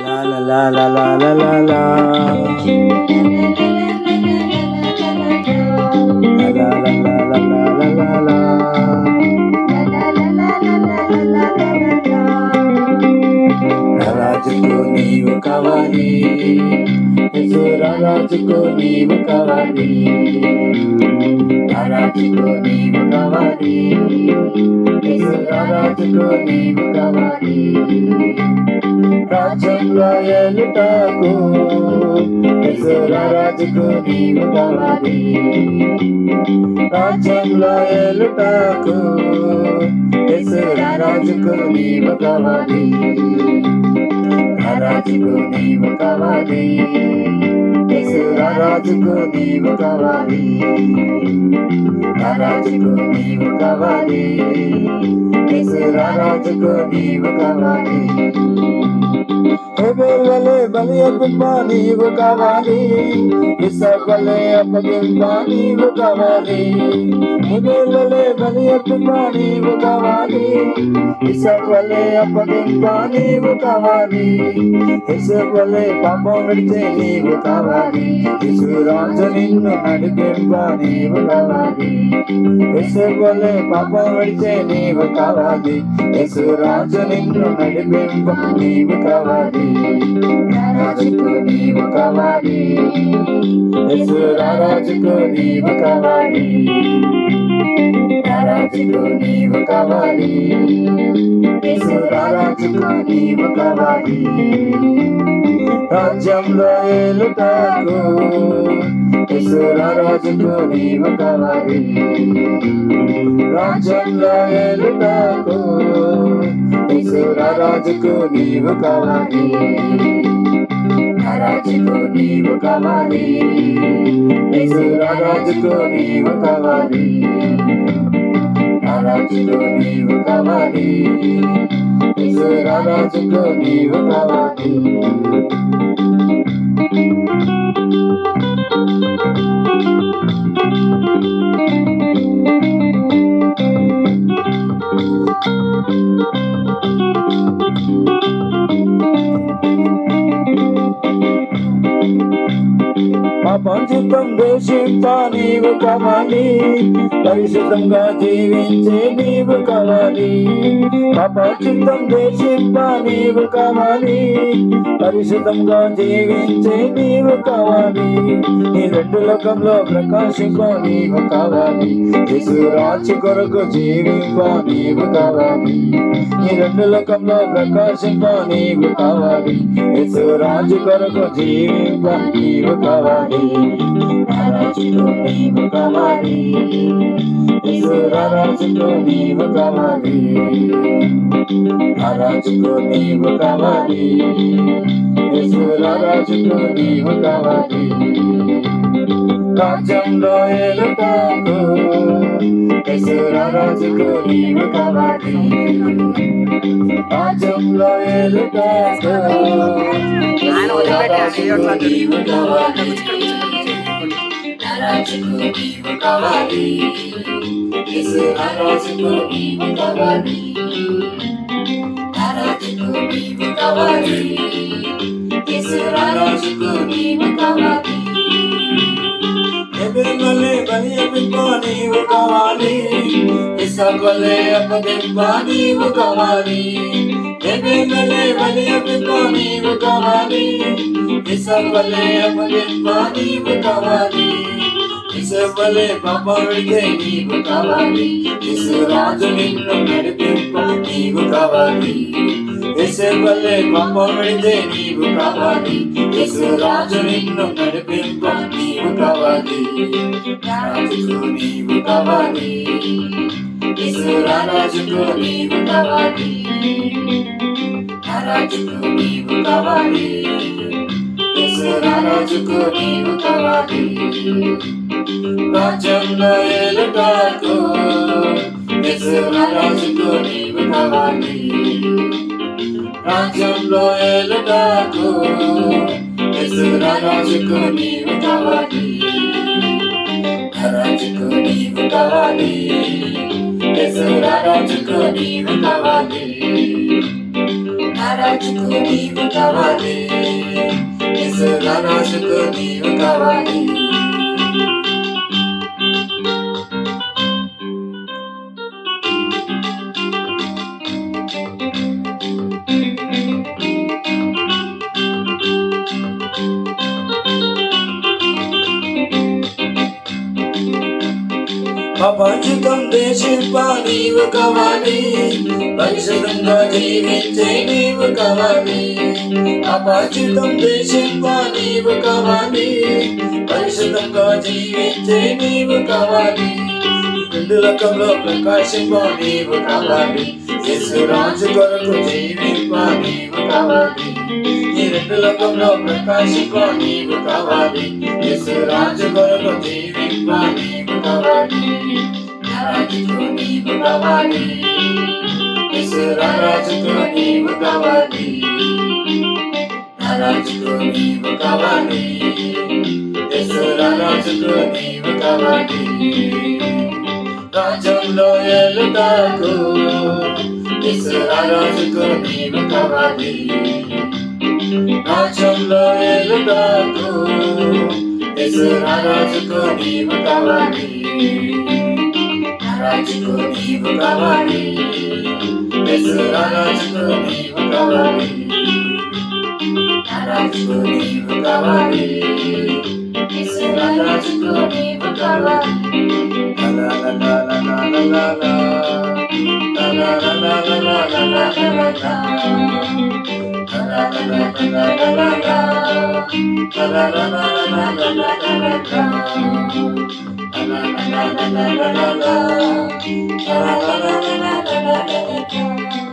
La la la la la la la la. La la la la la la la la. రాజుకు నీవు కావాలి, యేసు రాజుకు నీవు కావాలి, రాజుకు నీవు కావాలి, యేసు రాజుకు నీవు కావాలి. రాజ్యంలో ఏలుటకు యేసు రాజుకు నీవు కావాలి, రాజ్యంలో ఏలుటకు యేసు రాజుకు నీవు కావాలి, రాజుకు నీవు కావాలి, యేసు రాజుకు నీవు కావాలి, రాజుకు నీవు కావాలి, యేసు రాజుకు నీవు కావాలి. హేబెల్ బలి అర్పింప నీవు కావాలి, ఇస్సాకు వలె అప్పగింప నీవు కావాలి. హేబెల్ బలి అర్పింప నీవు కావాలి, ఇస్సాకు వలె అప్పగింప నీవు కావాలి. యేసుకు వలె పాపం విడిచే నీవు కావాలి, యేసు రాజు నిన్ను నడిపింప నీవు కావాలి. యేసుకు వలె పాపం విడిచే నీవు కావాలి, యేసు రాజు నిన్ను నడిపింప నీవు కావాలి. రాజుకు నీవు కావాలి, యేసు రాజుకు నీవు కావాలి, రాజుకు నీవు కావాలి, యేసు రాజుకు నీవు కావాలి. రాజ్యంలో ఏలుటకు యేసు రాజుకు నీవు కావాలి, రాజ్యంలో ఏలుటకు యేసు రాజుకు నీవు కావాలి, రాజుకు నీవు కావాలి, యేసు రాజుకు నీవు కావాలి, రాజుకు నీవు కావాలి, యేసు రాజుకు నీవు కావాలి. పాపం దోషింప నీవు కావాలి, పరిశుద్ధంగా జీవించే నీవు కావాలి. పాపం దోషింప నీవు కావాలి, పరిశుద్ధంగా జీవించే నీవు కావాలి. ఈ రెండు లోకంలో ప్రకాశింప నీవు కావాలి, యేసు రాజు కొరకు జీవింప నీవు కావాలి. ఈ రెండు లోకంలో ప్రకాశింప నీవు కావాలి, యేసు రాజు కొరకు జీవింప నీవు కావాలి. రాజుకు నీవు కావాలి, యేసు రాజుకు నీవు కావాలి, రాజుకు నీవు కావాలి, యేసు రాజుకు నీవు కావాలి. రాజ్యంలో ఏలుటకు యేసు రాజుకు నీవు కావాలి, రాజ్యంలో ఏలుటకు నీవు కావాలి, రాజుకు నీవు కావాలి, యేసు రాజుకు నీవు కావాలి, రాజుకు నీవు కావాలి, యేసు రాజుకు నీవు కావాలి. హేబెల్ వలె బలి అర్పింప నీవు కావాలి, ఇస్సాకు వలె అప్పగింప నీవు కావాలి. హేబెల్ వలె బలి అర్పింప నీవు కావాలి, ఇస్సాకు వలె అప్పగింప నీవు కావాలి. యేసుకు వలె పాపం విడిచే నీవు కావాలి, యేసు రాజు నిన్ను నడిపింప నీవు కావాలి. యేసుకు వలె పాపం విడిచే నీవు కావాలి, యేసు రాజు నిన్ను నడిపింప నీవు కావాలి. రాజుకు నీవు కావాలి, యేసు రాజుకు నీవు కావాలి, రాజుకు నీవు కావాలి, యేసు రాజుకు నీవు కావాలి. రాజ్యంలో ఏలుటకు యేసు రాజుకు నీవు కావాలి, రాజ్యంలో ఏలుటకు యేసు రాజుకు నీవు కావాలి, రాజుకు నీవు కావాలి, యేసు రాజుకు నీవు కావాలి, రాజుకు నీవు కావాలి, యేసు రాజుకు నీవు కావాలి. అపరిచితం దేశింప నీవు కావాలి, పరిశుద్ధంగా జీవించే నీవు కావాలి. అపరిచితం దేశింప నీవు కావాలి, పరిశుద్ధంగా జీవించే నీవు కావాలి. రెండు లోకంలో ప్రకాశింప నీవు కావాలి, యేసు రాజు కొరకు జీవింప నీవు కావాలి. ఈ రెండు లోకంలో ప్రకాశింప నీవు కావాలి, యేసు రాజు కొరకు జీవింప నీవు కావాలి. రాజుకు నీవు కావాలి, యేసు రాజుకు నీవు కావాలి. రాజుకు నీవు కావాలి, యేసు రాజుకు నీవు కావాలి. రాజ్యంలో ఏలుటకు యేసు రాజుకు నీవు కావాలి. రాజ్యంలో ఏలుటకు యేసు రాజుకు నీవు కావాలి. రాజుకు నీవు కావాలి, యేసు రాజుకు నీవు కావాలి. రాజుకు నీవు కావాలి, యేసు రాజుకు నీవు కావాలి. లా లా లా లా లా లా లా లా లా లా లా లా లా లా లా లా లా. La la la la la la la la la la la la la la la la la.